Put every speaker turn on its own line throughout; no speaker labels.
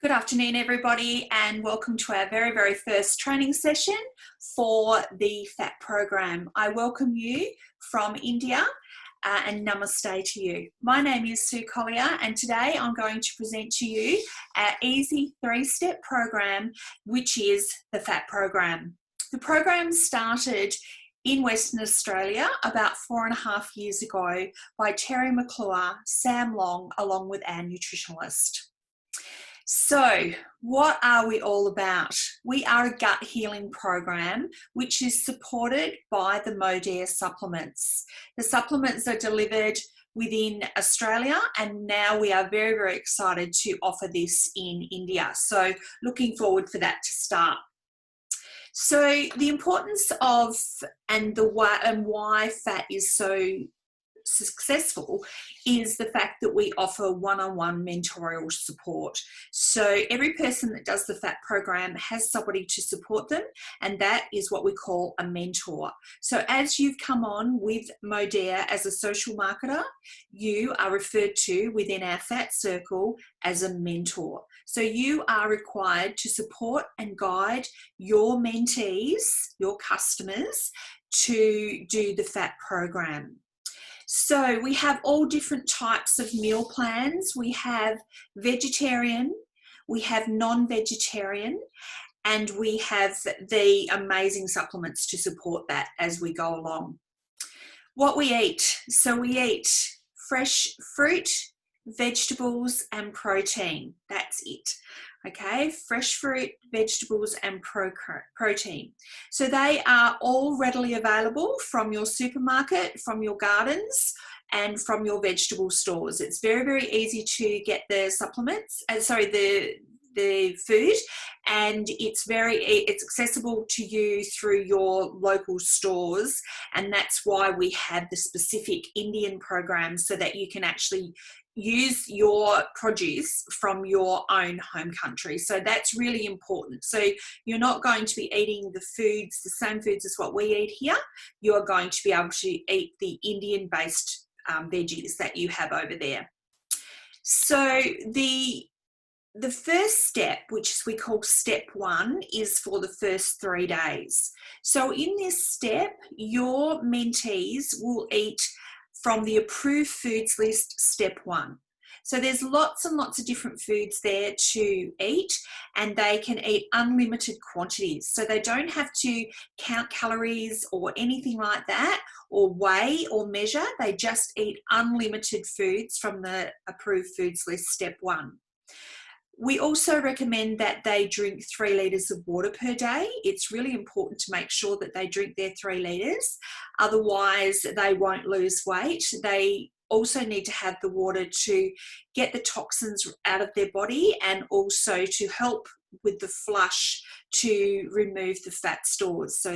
Good afternoon, everybody, and welcome to our very first training session for the Phatt program. I welcome you from India and namaste to you. My name is Sue Collier, and today I'm going to present to you our easy three-step program, which is the Phatt program. The program started in Western Australia about 4.5 years ago by Terry McClure, Sam Long, along with our nutritionalist. So, what are we all about? We are a gut healing program which is supported by the Modere supplements. The supplements are delivered within Australia, and now we are very excited to offer this in India. So, looking forward for that to start. So, the importance of and why Phatt is so successful is the fact that we offer one-on-one mentorial support. So every person that does the Phatt program has somebody to support them, and that is what we call a mentor. So as you've come on with Modere as a social marketer, you are referred to within our Phatt circle as a mentor. So you are required to support and guide your mentees, your customers, to do the Phatt program. So we have all different types of meal plans. We have vegetarian, we have non-vegetarian, and we have the amazing supplements to support that as we go along. What we eat. So we eat fresh fruit, vegetables, and protein. That's it. Okay, fresh fruit, vegetables, and protein. So they are all readily available from your supermarket, from your gardens, and from your vegetable stores. It's very easy to get the supplements, the food, and it's accessible to you through your local stores, and that's why we have the specific Indian program so that you can actually use your produce from your own home country. So that's really important. So you're not going to be eating the same foods as what we eat here. You're going to be able to eat the Indian-based veggies that you have over there. So the first step, which we call step 1, is for the first 3 days. So in this step, your mentees will eat from the approved foods list, step 1. So there's lots and lots of different foods there to eat, and they can eat unlimited quantities. So they don't have to count calories or anything like that, or weigh or measure. They just eat unlimited foods from the approved foods list, step 1. We also recommend that they drink 3 litres of water per day. It's really important to make sure that they drink their 3 litres. Otherwise, they won't lose weight. They also need to have the water to get the toxins out of their body, and also to help with the flush to remove the fat stores. So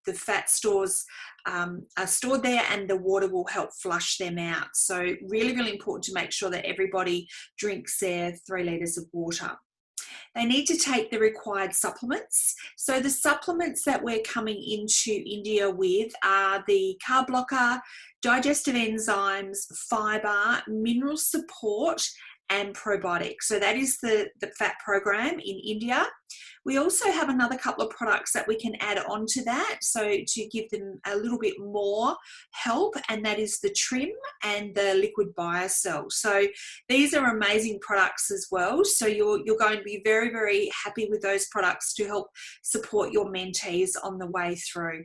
the fat stores are stored there, and the water will help flush them out. So really important to make sure that everybody drinks their 3 litres of water. They need to take the required supplements. So the supplements that we're coming into India with are the carb blocker, digestive enzymes, fibre, mineral support, and probiotics. So that is the Phatt program in India. We also have another couple of products that we can add on to that, so to give them a little bit more help, and that is the trim and the liquid biocell. So these are amazing products as well. So you're going to be very happy with those products to help support your mentees on the way through.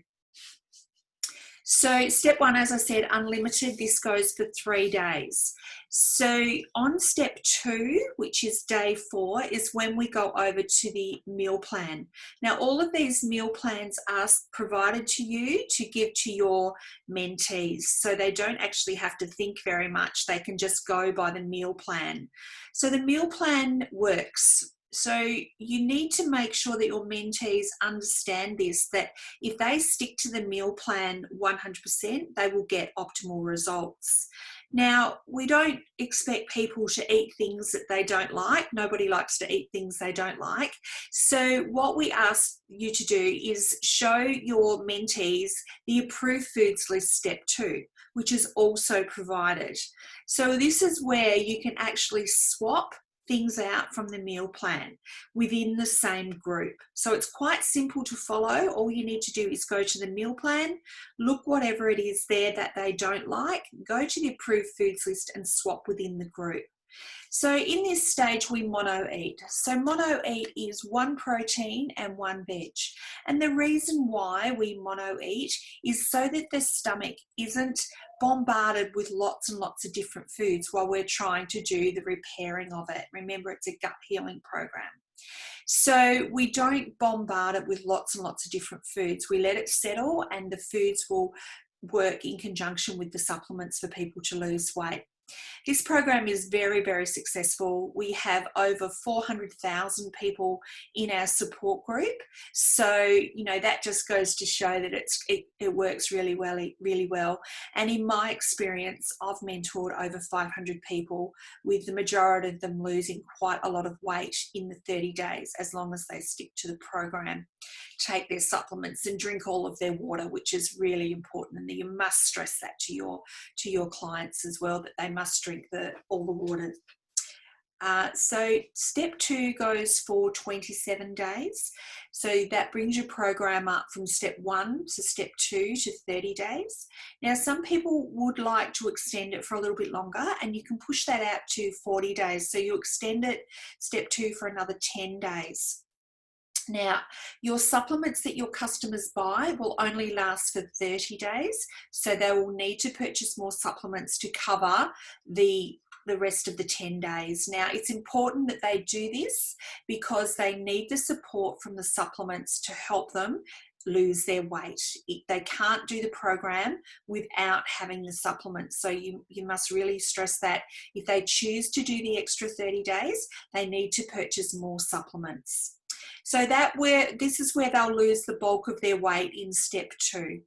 So step 1, as I said, unlimited. This goes for 3 days. So on step 2, which is day 4, is when we go over to the meal plan. Now, all of these meal plans are provided to you to give to your mentees. So they don't actually have to think very much. They can just go by the meal plan. So the meal plan works. So you need to make sure that your mentees understand this, that if they stick to the meal plan 100%, they will get optimal results. Now, we don't expect people to eat things that they don't like. Nobody likes to eat things they don't like. So what we ask you to do is show your mentees the approved foods list step 2, which is also provided. So this is where you can actually swap things out from the meal plan within the same group. So it's quite simple to follow. All you need to do is go to the meal plan, look whatever it is there that they don't like, go to the approved foods list and swap within the group. So in this stage, we mono eat. So mono eat is 1 protein and 1 veg. And the reason why we mono eat is so that the stomach isn't bombarded with lots and lots of different foods while we're trying to do the repairing of it. Remember, it's a gut healing program. So we don't bombard it with lots and lots of different foods. We let it settle, and the foods will work in conjunction with the supplements for people to lose weight. This program is very, very successful. We have over 400,000 people in our support group. So, you know, that just goes to show that it works really well. And in my experience, I've mentored over 500 people, with the majority of them losing quite a lot of weight in the 30 days, as long as they stick to the program, take their supplements and drink all of their water, which is really important. And you must stress that to your clients as well, that they must drink all the water. So step 2 goes for 27 days. So that brings your program up from step 1 to step 2 to 30 days. Now, some people would like to extend it for a little bit longer, and you can push that out to 40 days. So you extend it, step 2, for another 10 days. Now, your supplements that your customers buy will only last for 30 days, so they will need to purchase more supplements to cover the rest of the 10 days. Now, it's important that they do this because they need the support from the supplements to help them lose their weight. They can't do the program without having the supplements. So you must really stress that if they choose to do the extra 30 days, they need to purchase more supplements. So this is where they'll lose the bulk of their weight in step 2.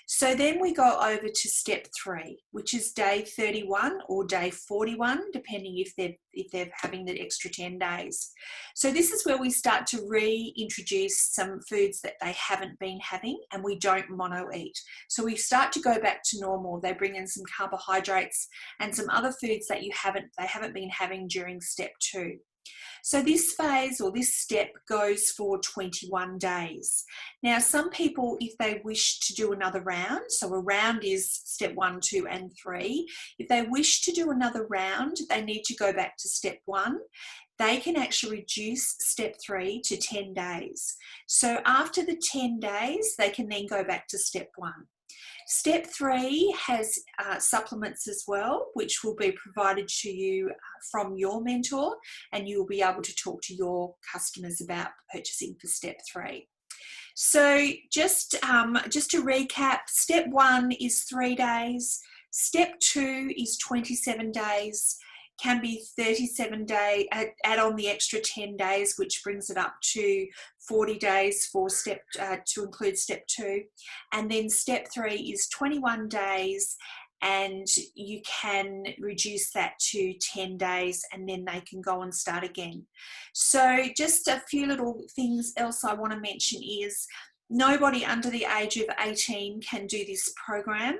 So then we go over to step 3, which is day 31 or day 41, depending if they're having the extra 10 days. So this is where we start to reintroduce some foods that they haven't been having, and we don't mono eat. So we start to go back to normal. They bring in some carbohydrates and some other foods that they haven't been having during step 2. So this phase or this step goes for 21 days. Now, some people, if they wish to do another round, so a round is step 1, 2, and 3. If they wish to do another round, they need to go back to step 1. They can actually reduce step 3 to 10 days. So after the 10 days, they can then go back to step 1. Step 3 has supplements as well, which will be provided to you from your mentor, and you will be able to talk to your customers about purchasing for step 3. So just to recap, step 1 is 3 days, step 2 is 27 days, can be 37 days, add on the extra 10 days, which brings it up to 40 days for to include step 2. And then step 3 is 21 days, and you can reduce that to 10 days, and then they can go and start again. So just a few little things else I want to mention is nobody under the age of 18 can do this program.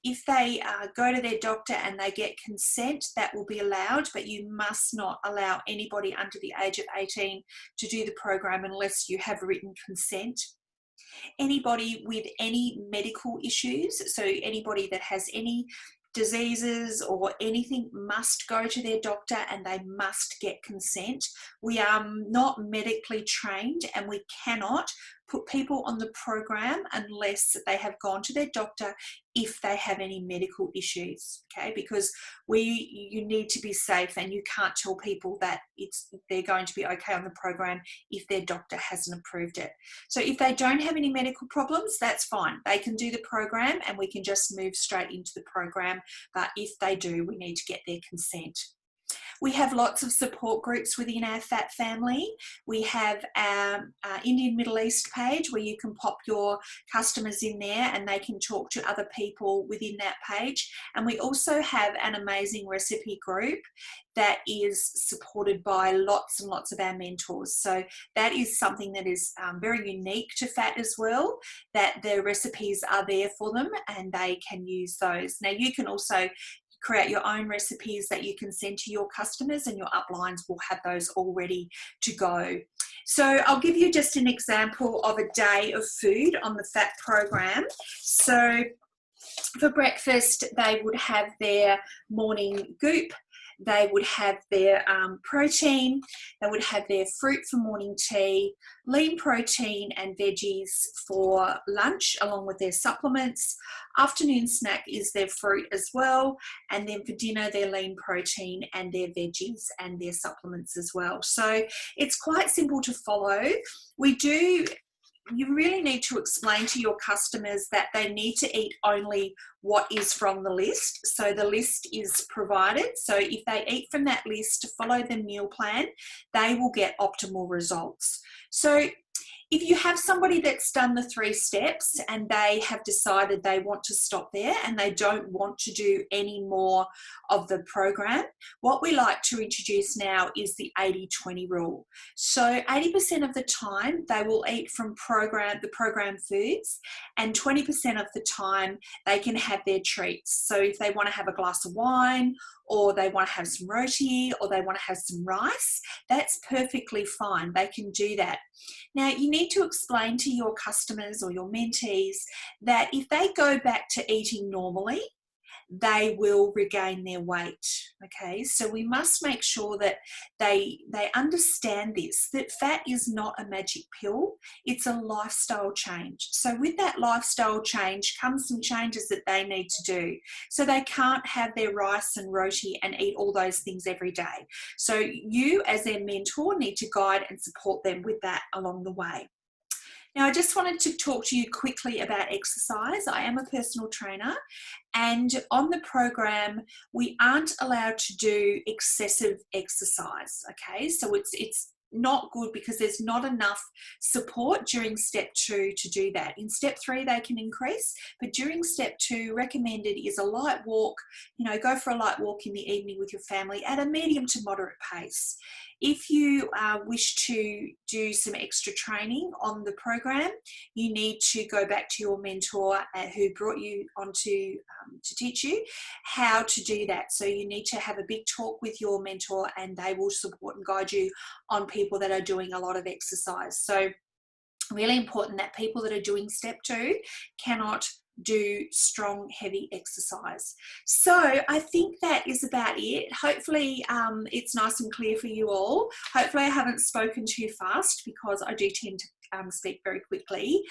If they go to their doctor and they get consent, that will be allowed, but you must not allow anybody under the age of 18 to do the program unless you have written consent. Anybody with any medical issues, so anybody that has any diseases or anything, must go to their doctor and they must get consent. We are not medically trained, and we cannot put people on the program unless they have gone to their doctor if they have any medical issues, okay? Because you need to be safe, and you can't tell people that they're going to be okay on the program if their doctor hasn't approved it. So if they don't have any medical problems, that's fine. They can do the program and we can just move straight into the program. But if they do, we need to get their consent. We have lots of support groups within our Phatt family. We have our Indian Middle East page where you can pop your customers in there and they can talk to other people within that page. And we also have an amazing recipe group that is supported by lots and lots of our mentors. So that is something that is very unique to Phatt as well, that the recipes are there for them and they can use those. Now you can also create your own recipes that you can send to your customers, and your uplines will have those all ready to go. So I'll give you just an example of a day of food on the Phatt program. So for breakfast, they would have their morning goop, they would have their protein, they would have their fruit for morning tea, lean protein and veggies for lunch along with their supplements. Afternoon snack is their fruit as well, and then for dinner their lean protein and their veggies and their supplements as well. So it's quite simple to follow. You really need to explain to your customers that they need to eat only what is from the list. So the list is provided. So if they eat from that list to follow the meal plan, they will get optimal results. So if you have somebody that's done the 3 steps and they have decided they want to stop there and they don't want to do any more of the program, what we like to introduce now is the 80-20 rule. So 80% of the time they will eat from the program foods, and 20% of the time they can have their treats. So if they want to have a glass of wine, or they want to have some roti, or they want to have some rice, that's perfectly fine. They can do that. Now, you need to explain to your customers or your mentees that if they go back to eating normally, they will regain their weight. Okay, so we must make sure that they understand this, that fat is not a magic pill, it's a lifestyle change. So with that lifestyle change comes some changes that they need to do. So they can't have their rice and roti and eat all those things every day. So you as their mentor need to guide and support them with that along the way. Now, I just wanted to talk to you quickly about exercise. I am a personal trainer, and on the program, we aren't allowed to do excessive exercise, okay? So it's not good because there's not enough support during step 2 to do that. In step 3, they can increase, but during step 2, recommended is a light walk. Go for a light walk in the evening with your family at a medium to moderate pace. If you wish to do some extra training on the program, you need to go back to your mentor who brought you on to teach you how to do that. So you need to have a big talk with your mentor, and they will support and guide you on people that are doing a lot of exercise. So really important that people that are doing step 2 cannot do strong, heavy exercise. So I think that is about it. Hopefully it's nice and clear for you all. Hopefully I haven't spoken too fast, because I do tend to speak very quickly.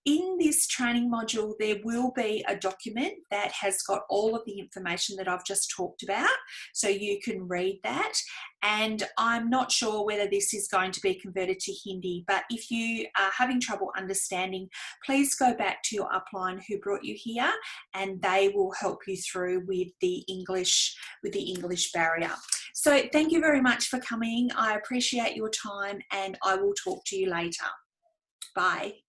In this training module, there will be a document that has got all of the information that I've just talked about, so you can read that. And I'm not sure whether this is going to be converted to Hindi, but if you are having trouble understanding, please go back to your upline who brought you here, and they will help you through with the English barrier. So thank you very much for coming. I appreciate your time, and I will talk to you later. Bye.